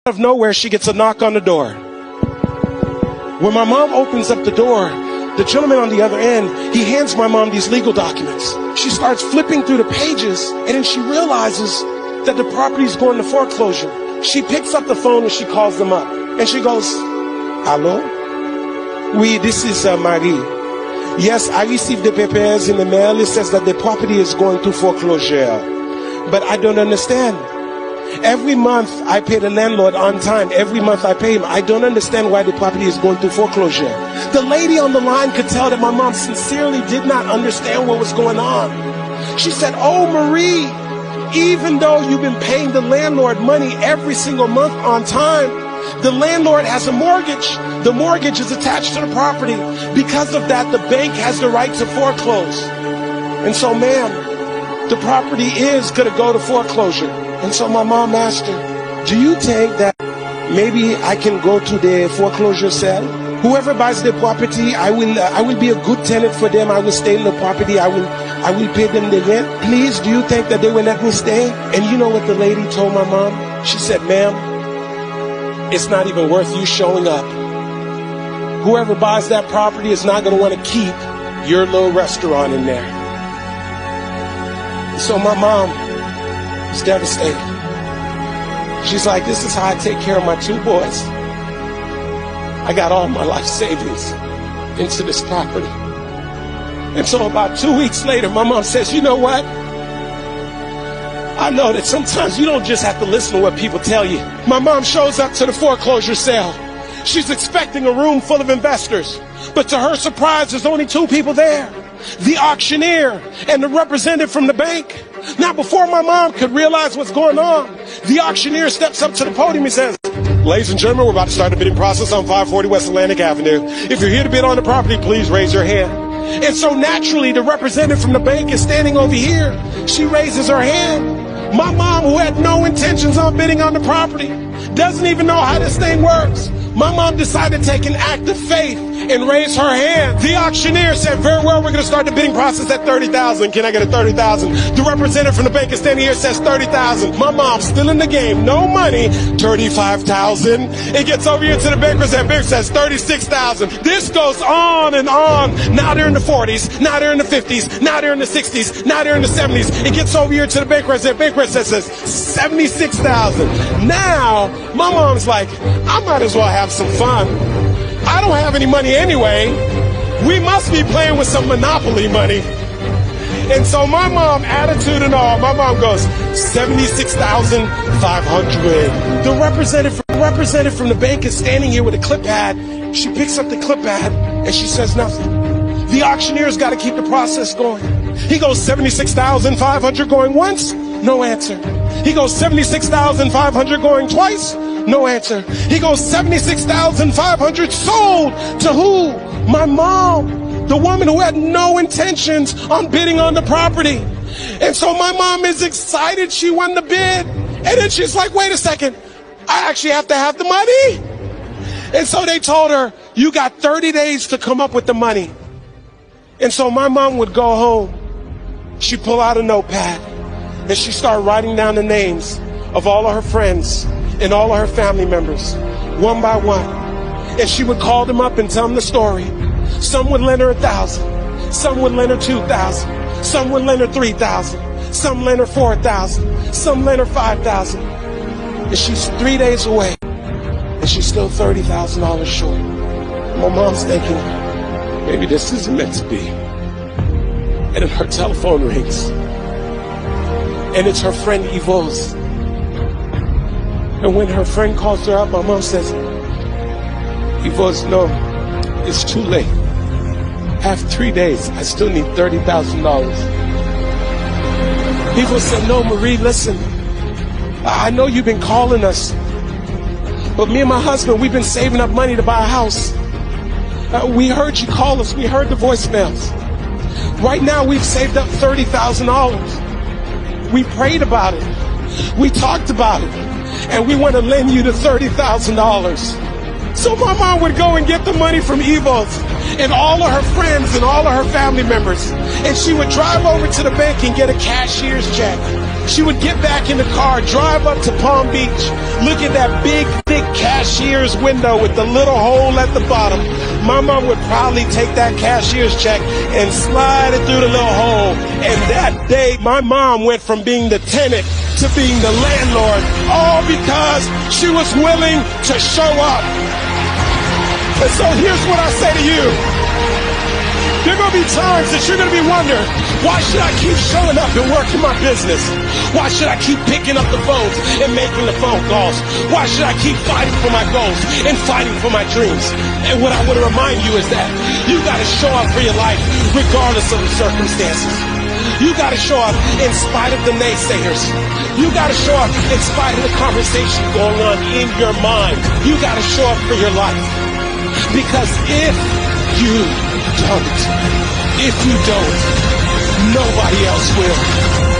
Out of nowhere, she gets a knock on the door. When my mom opens up the door, the gentleman on the other end, he hands my mom these legal documents. She starts flipping through the pages, and then she realizes that the property is going to foreclosure. She picks up the phone and she calls them up. And she goes, "Hello? Oui, this is Marie. Yes, I received the papers in the mail. It says that the property is going to foreclosure. But I don't understand. Every month I pay the landlord on time. Every month I pay him. I don't understand why the property is going through foreclosure." The lady on the line could tell that my mom sincerely did not understand what was going on. She said, "Oh, Marie, even though you've been paying the landlord money every single month on time, the landlord has a mortgage. The mortgage is attached to the property. Because of that, the bank has the right to foreclose. And so, ma'am, the property is going to go to foreclosure." And so my mom asked her, "Do you think that maybe I can go to the foreclosure sale? Whoever buys the property, I will be a good tenant for them. I will stay in the property. I will pay them the rent. Please, do you think that they will let me stay?" And you know what the lady told my mom? She said, "Ma'am, it's not even worth you showing up. Whoever buys that property is not going to want to keep your little restaurant in there." So my mom was devastated. She's like, "This is how I take care of my two boys. I got all my life savings into this property." And so about 2 weeks later, my mom says, "You know what? I know that sometimes you don't just have to listen to what people tell you." My mom shows up to the foreclosure sale. She's expecting a room full of investors. But to her surprise, there's only two people there: the auctioneer and the representative from the bank. Now, before my mom could realize what's going on, the auctioneer steps up to the podium and says, "Ladies and gentlemen, we're about to start the bidding process on 540 West Atlantic Avenue. If you're here to bid on the property, please raise your hand." And so naturally, the representative from the bank is standing over here. She raises her hand. My mom, who had no intentions on bidding on the property, doesn't even know how this thing works. My mom decided to take an act of faith and raise her hand. The auctioneer said, "Very well, we're going to start the bidding process at 30,000. Can I get a 30,000? The representative from the bank is standing here, says 30,000. My mom's still in the game. No money. 35,000. It gets over here to the bankers and banker says 36,000. This goes on and on. Now they're in the 40s. Now they're in the 50s. Now they're in the 60s. Now they're in the 70s. It gets over here to the banker and banker says 76,000. Now my mom's like, "I might as well have some fun. I don't have any money anyway. We must be playing with some Monopoly money." And so my mom, attitude and all, my mom goes, 76,500. The representative from the bank is standing here with a clip pad. She picks up the clip pad and she says nothing. The auctioneer's got to keep the process going. He goes 76,500 going once, no answer. He goes 76,500 going twice, no answer. He goes 76,500 sold to who? My mom, the woman who had no intentions on bidding on the property. And so my mom is excited she won the bid. And then she's like, "Wait a second, I actually have to have the money." And so they told her, "You got 30 days to come up with the money." And so my mom would go home. She'd pull out a notepad and she'd start writing down the names of all of her friends and all of her family members, one by one. And she would call them up and tell them the story. Some would lend her 1,000. Some would lend her 2,000. Some would lend her 3,000. Some lend her 4,000. Some lend her 5,000. And she's 3 days away. And she's still $30,000 short. My mom's thinking, maybe this isn't meant to be. And then her telephone rings. And it's her friend Yvonne's. And when her friend calls her up, my mom says, "Yvonne's, no, it's too late. I have 3 days. I still need $30,000. Yvonne said, "No, Marie, listen. I know you've been calling us. But me and my husband, we've been saving up money to buy a house. We heard you call us. We heard the voicemails. Right now, we've saved up $30,000. We prayed about it. We talked about it. And we want to lend you the $30,000. So my mom would go and get the money from Yvonne's and all of her friends and all of her family members. And she would drive over to the bank and get a cashier's check. She would get back in the car, drive up to Palm Beach, look at that big, thick cashier's window with the little hole at the bottom. My mom would probably take that cashier's check and slide it through the little hole. And that day, my mom went from being the tenant to being the landlord, all because she was willing to show up. And so here's what I say to you. There are going to be times that you're going to be wondering, why should I keep showing up and working my business? Why should I keep picking up the phones and making the phone calls? Why should I keep fighting for my goals and fighting for my dreams? And what I want to remind you is that you got to show up for your life regardless of the circumstances. You got to show up in spite of the naysayers. You got to show up in spite of the conversation going on in your mind. You got to show up for your life. Because if you don't, nobody else will.